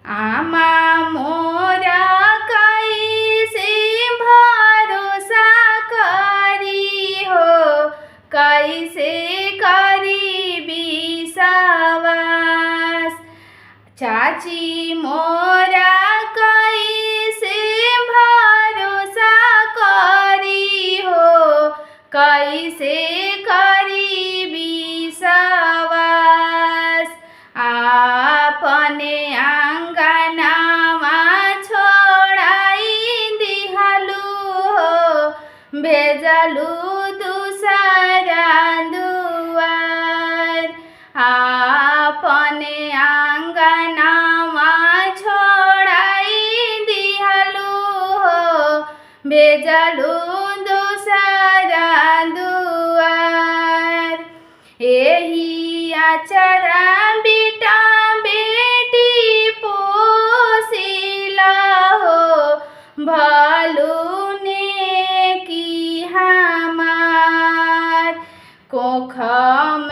आमा मोरा कैसे भरोसा करी हो, कैसे करी विश्वास। चाची मोरा कैसे भरोसा करी हो, कैसे करी विश्वास। आपने आंगनामा छोड़ाई दिहालू हो, भेजलू दूसरा दुआर। आपने आंगनामा छोड़ाई दिहालू हो, भेजलू दूसरा दुआर। एही आचरा बेटा बेटी पोसिला हो, भलू ने की हमार कोख में